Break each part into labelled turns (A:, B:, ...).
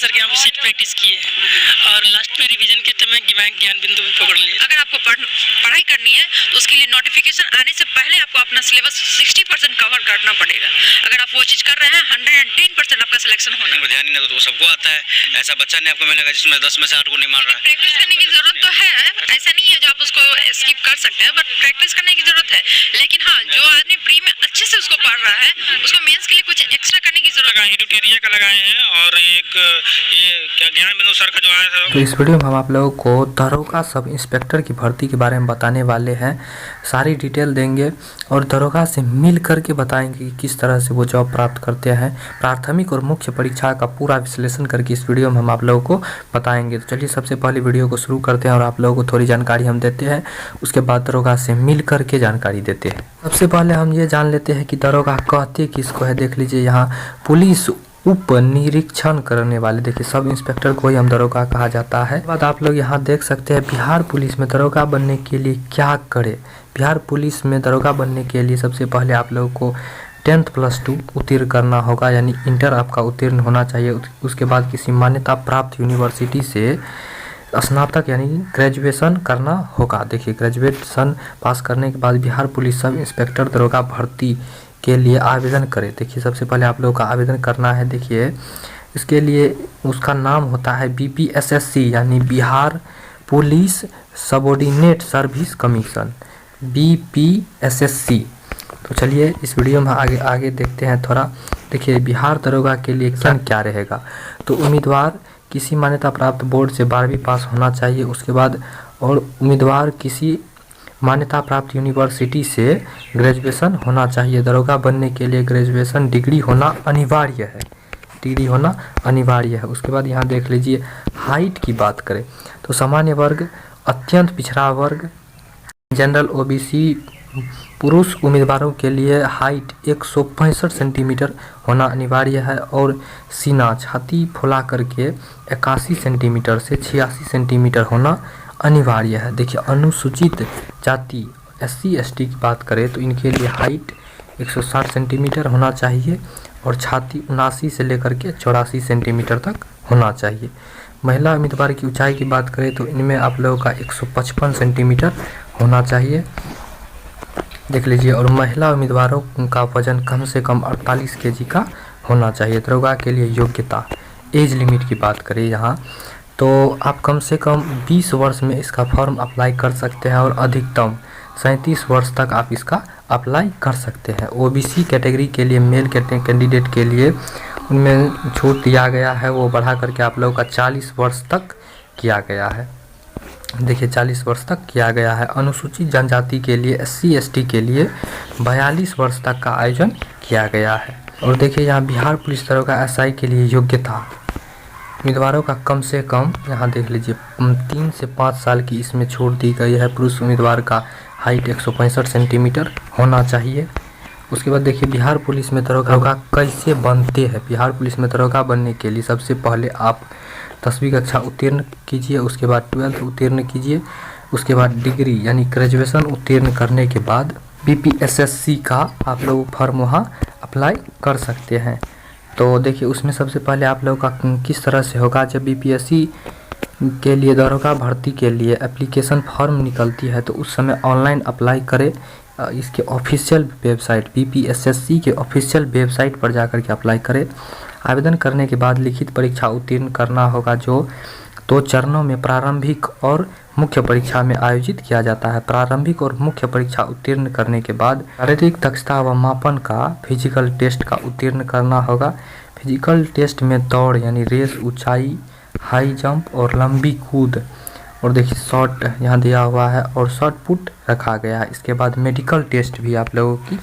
A: Sir के यहाँ पे सीट प्रैक्टिस किए और लास्ट में रिवीजन के समय ज्ञान बिंदु भी पकड़ लिए।
B: अगर आपको पढ़ाई करनी है तो उसके लिए नोटिफिकेशन आने से पहले आपको अपना सिलेबस 60% कवर करना पड़ेगा। अगर आप वो चीज़ कर रहे हैं 110% आपका सिलेक्शन होना।
C: ध्यान नहीं तो सबको आता है, ऐसा बच्चा नहीं आपको मिलेगा जिसमें 10 में से 8 को नहीं मान रहा है।
B: प्रैक्टिस करने की जरूरत तो है, ऐसा नहीं है जो आप उसको स्किप कर सकते हैं, बट प्रैक्टिस करने की जरूरत है। लेकिन हाँ, जो आदमी प्री में अच्छे से उसको पढ़ रहा है उसको मेंस के लिए कुछ एक्स्ट्रा करने की जरूरत है।
C: एडिटोरियल का लगाए हैं और एक ये क्या ज्ञान बिंदु सर का जो आया था।
D: तो इस वीडियो में हम आप लोगों को दरोगा सब इंस्पेक्टर की भर्ती के बारे में बताने वाले हैं। सारी डिटेल देंगे और दरोगा से मिल करके बताएंगे कि किस तरह से वो जॉब प्राप्त करते हैं। प्राथमिक और मुख्य परीक्षा का पूरा विश्लेषण करके इस वीडियो में हम आप लोगों को बताएंगे। तो चलिए सबसे पहले वीडियो को शुरू करते हैं और आप लोगों को थोड़ी जानकारी हम देते हैं, उसके बाद दरोगा से मिल करके जानकारी देते हैं। सबसे पहले हम ये जान लेते हैं कि दरोगा कहते किसको है। देख लीजिए यहाँ पुलिस उप निरीक्षण करने वाले, देखिए सब इंस्पेक्टर को ही हम दरोगा कहा जाता है। बाद आप लोग यहाँ देख सकते हैं बिहार पुलिस में दरोगा बनने के लिए क्या करे। बिहार पुलिस में दरोगा बनने के लिए सबसे पहले आप लोगों को 10th+2 उत्तीर्ण करना होगा, यानी इंटर आपका उत्तीर्ण होना चाहिए। उसके बाद किसी मान्यता प्राप्त यूनिवर्सिटी से स्नातक यानी ग्रेजुएशन करना होगा। देखिए ग्रेजुएशन पास करने के बाद बिहार पुलिस सब इंस्पेक्टर दरोगा भर्ती के लिए आवेदन करें। देखिए सबसे पहले आप लोगों का आवेदन करना है। देखिए इसके लिए उसका नाम होता है BPSSC यानी Bihar police subordinate service commission, BPSSC। तो चलिए इस वीडियो में आगे देखते हैं थोड़ा। देखिए बिहार दरोगा के लिए क्या रहेगा। तो उम्मीदवार किसी मान्यता प्राप्त बोर्ड से 12वीं पास होना चाहिए। उसके बाद और उम्मीदवार किसी मान्यता प्राप्त यूनिवर्सिटी से ग्रेजुएशन होना चाहिए। दरोगा बनने के लिए ग्रेजुएशन डिग्री होना अनिवार्य है, उसके बाद यहाँ देख लीजिए हाइट की बात करें तो सामान्य वर्ग, अत्यंत पिछड़ा वर्ग, जनरल OBC पुरुष उम्मीदवारों के लिए हाइट 165 सेंटीमीटर होना अनिवार्य है और सीना छाती फुला करके 81 सेंटीमीटर से 86 सेंटीमीटर होना अनिवार्य है। देखिए अनुसूचित जाति SC ST की बात करें तो इनके लिए हाइट 160 सेंटीमीटर होना चाहिए और छाती 79 से लेकर के 84 सेंटीमीटर तक होना चाहिए। महिला उम्मीदवार की ऊंचाई की बात करें तो इनमें आप लोगों का 155 सेंटीमीटर होना चाहिए। देख लीजिए और महिला उम्मीदवारों का वजन कम से कम 48 kg का होना चाहिए। दरोगा के लिए योग्यता एज लिमिट की बात करें यहाँ तो आप कम से कम 20 वर्ष में इसका फॉर्म अप्लाई कर सकते हैं और अधिकतम 37 वर्ष तक आप इसका अप्लाई कर सकते हैं। OBC कैटेगरी के लिए मेल कैंडिडेट के लिए उनमें छूट दिया गया है, वो बढ़ा करके आप लोगों का 40 वर्ष तक किया गया है। देखिए 40 वर्ष तक किया गया है। अनुसूचित जनजाति के लिए SC ST के लिए 42 वर्ष तक का आयोजन किया गया है। और देखिए यहाँ बिहार पुलिस दरोगा SI के लिए योग्यता उम्मीदवारों का कम से कम यहाँ देख लीजिए 3 से 5 साल की इसमें छूट दी गई है। पुरुष उम्मीदवार का हाइट 165 सेंटीमीटर होना चाहिए। उसके बाद देखिए बिहार पुलिस में दरोगा कैसे बनते हैं। बिहार पुलिस में दरोगा बनने के लिए सबसे पहले आप 10वीं कक्षा उत्तीर्ण कीजिए, उसके बाद 12th उत्तीर्ण कीजिए, उसके बाद डिग्री यानी ग्रेजुएशन उत्तीर्ण करने के बाद BPSSC का आप लोग फॉर्म वहाँ अप्लाई कर सकते हैं। तो देखिए उसमें सबसे पहले आप लोगों का किस तरह से होगा। जब BPSC के लिए दरोगा भर्ती के लिए एप्लीकेशन फॉर्म निकलती है तो उस समय ऑनलाइन अप्लाई करें। इसके ऑफिशियल वेबसाइट BPSSC के ऑफिशियल वेबसाइट पर जाकर के अप्लाई करें। आवेदन करने के बाद लिखित परीक्षा उत्तीर्ण करना होगा जो 2 चरणों में प्रारंभिक और मुख्य परीक्षा में आयोजित किया जाता है। प्रारंभिक और मुख्य परीक्षा उत्तीर्ण करने के बाद शारीरिक दक्षता व मापन का फिजिकल टेस्ट का उत्तीर्ण करना होगा। फिजिकल टेस्ट में दौड़ यानी रेस, ऊंचाई, हाई जंप और लंबी कूद और देखिए शॉर्ट यहाँ दिया हुआ है और शॉर्ट पुट रखा गया है। इसके बाद मेडिकल टेस्ट भी आप लोगों की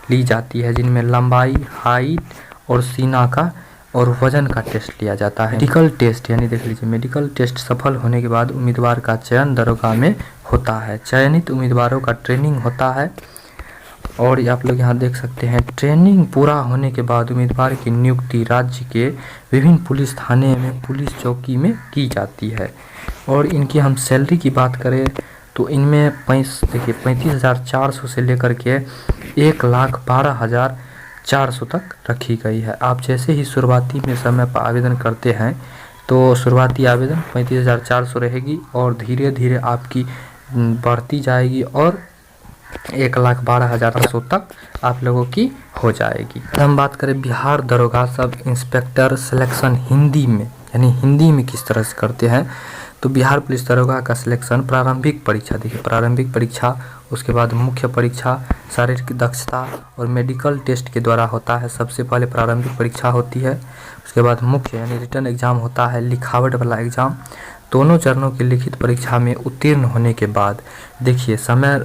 D: ली जाती है जिनमें लंबाई, हाइट और सीना का और वजन का टेस्ट लिया जाता है। मेडिकल टेस्ट यानी देख लीजिए मेडिकल टेस्ट सफल होने के बाद उम्मीदवार का चयन दरोगा में होता है। चयनित उम्मीदवारों का ट्रेनिंग होता है और आप लोग यहाँ देख सकते हैं ट्रेनिंग पूरा होने के बाद उम्मीदवार की नियुक्ति राज्य के विभिन्न पुलिस थाने में पुलिस चौकी में की जाती है। और इनकी हम सैलरी की बात करें तो इनमें 35,400 से लेकर के 1,12,400 तक रखी गई है। आप जैसे ही शुरुआती में समय पर आवेदन करते हैं तो शुरुआती आवेदन 35,400 रहेगी और धीरे धीरे आपकी बढ़ती जाएगी और 1,12,500 तक आप लोगों की हो जाएगी। हम बात करें बिहार दरोगा सब इंस्पेक्टर सिलेक्शन हिंदी में, यानी हिंदी में किस तरह से करते हैं, तो बिहार पुलिस दरोगा का सिलेक्शन प्रारंभिक परीक्षा, देखिए प्रारंभिक परीक्षा, उसके बाद मुख्य परीक्षा, शारीरिक दक्षता और मेडिकल टेस्ट के द्वारा होता है। सबसे पहले प्रारंभिक परीक्षा होती है, उसके बाद मुख्य यानी रिटन एग्ज़ाम होता है, लिखावट वाला एग्ज़ाम। दोनों चरणों की लिखित परीक्षा में उत्तीर्ण होने के बाद देखिए समय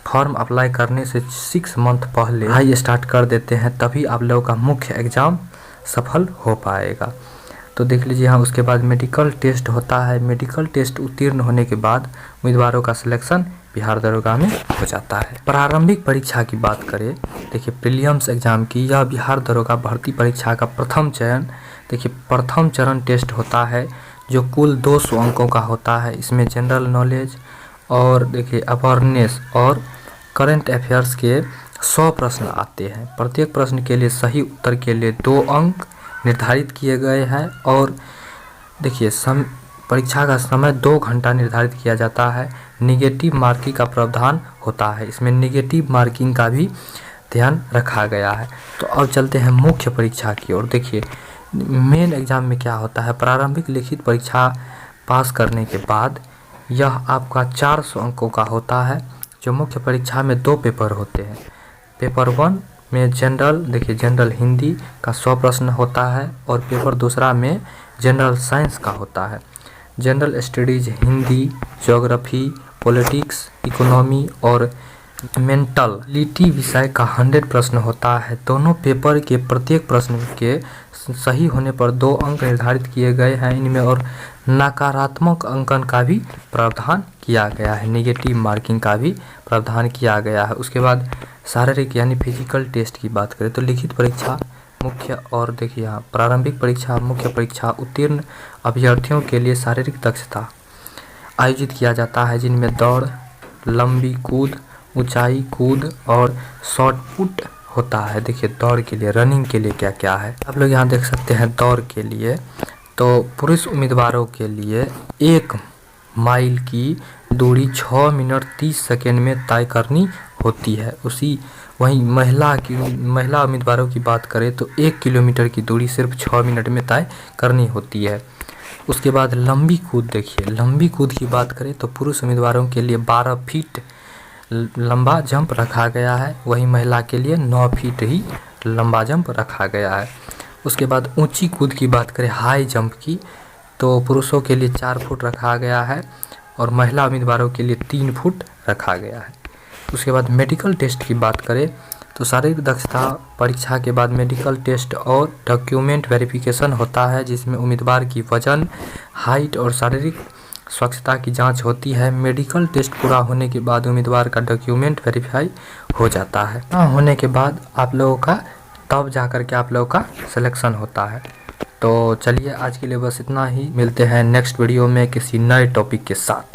D: फॉर्म अप्लाई करने से 6 मंथ पहले हाई स्टार्ट कर देते हैं, तभी आप लोगों का मुख्य एग्ज़ाम सफल हो पाएगा। तो देख लीजिए यहाँ उसके बाद मेडिकल टेस्ट होता है। मेडिकल टेस्ट उत्तीर्ण होने के बाद उम्मीदवारों का सिलेक्शन बिहार दरोगा में हो जाता है। प्रारंभिक परीक्षा की बात करें, देखिए प्रीलिम्स एग्ज़ाम की, यह बिहार दरोगा भर्ती परीक्षा का प्रथम चरण, देखिए प्रथम चरण टेस्ट होता है जो कुल 200 अंकों का होता है। इसमें जनरल नॉलेज और देखिए अवेयरनेस और करंट अफेयर्स के 100 प्रश्न आते हैं। प्रत्येक प्रश्न के लिए सही उत्तर के लिए 2 अंक निर्धारित किए गए हैं और देखिए परीक्षा का समय 2 घंटा निर्धारित किया जाता है। निगेटिव मार्किंग का प्रावधान होता है, इसमें निगेटिव मार्किंग का भी ध्यान रखा गया है। तो अब चलते हैं मुख्य परीक्षा की ओर। देखिए मेन एग्ज़ाम में क्या होता है, प्रारंभिक लिखित परीक्षा पास करने के बाद यह आपका 400 अंकों का होता है। जो मुख्य परीक्षा में 2 पेपर होते हैं। पेपर 1 में जनरल, देखिए जनरल हिंदी का 100 प्रश्न होता है और पेपर दूसरा में जनरल साइंस का होता है। General studies Hindi, geography, politics, economy और मेंटलिटी विषय का 100 प्रश्न होता है। दोनों पेपर के प्रत्येक प्रश्न के सही होने पर 2 अंक निर्धारित किए गए हैं इनमें और नकारात्मक अंकन का भी प्रावधान किया गया है, नेगेटिव मार्किंग का भी प्रावधान किया गया है। उसके बाद शारीरिक यानी फिजिकल टेस्ट की बात करें तो लिखित परीक्षा मुख्य और देखिए यहाँ प्रारंभिक परीक्षा मुख्य परीक्षा उत्तीर्ण अभ्यर्थियों के लिए शारीरिक दक्षता आयोजित किया जाता है, जिनमें दौड़, लंबी कूद, ऊंचाई कूद और शॉर्ट पुट होता है। देखिए दौड़ के लिए, रनिंग के लिए क्या क्या है आप लोग यहाँ देख सकते हैं। दौड़ के लिए तो पुरुष उम्मीदवारों के लिए 1 माइल की दूरी 6 मिनट 30 सेकेंड में तय करनी होती है। वहीं महिला उम्मीदवारों की बात करें तो 1 किलोमीटर की दूरी सिर्फ 6 मिनट में तय करनी होती है। उसके बाद लंबी कूद, देखिए लंबी कूद की बात करें तो पुरुष उम्मीदवारों के लिए 12 फीट लंबा जंप रखा गया है, वहीं महिला के लिए 9 फीट ही लंबा जंप रखा गया है। उसके बाद ऊंची कूद की बात करें हाई जंप की तो पुरुषों के लिए 4 फुट रखा गया है और महिला उम्मीदवारों के लिए 3 फुट रखा गया है। उसके बाद मेडिकल टेस्ट की बात करें तो शारीरिक दक्षता परीक्षा के बाद मेडिकल टेस्ट और डॉक्यूमेंट वेरिफिकेशन होता है, जिसमें उम्मीदवार की वजन, हाइट और शारीरिक स्वच्छता की जांच होती है। मेडिकल टेस्ट पूरा होने के बाद उम्मीदवार का डॉक्यूमेंट वेरीफाई हो जाता है। होने के बाद आप लोगों का तब जाकर के आप लोगों का सिलेक्शन होता है। तो चलिए आज के लिए बस इतना ही, मिलते हैं नेक्स्ट वीडियो में किसी नए टॉपिक के साथ।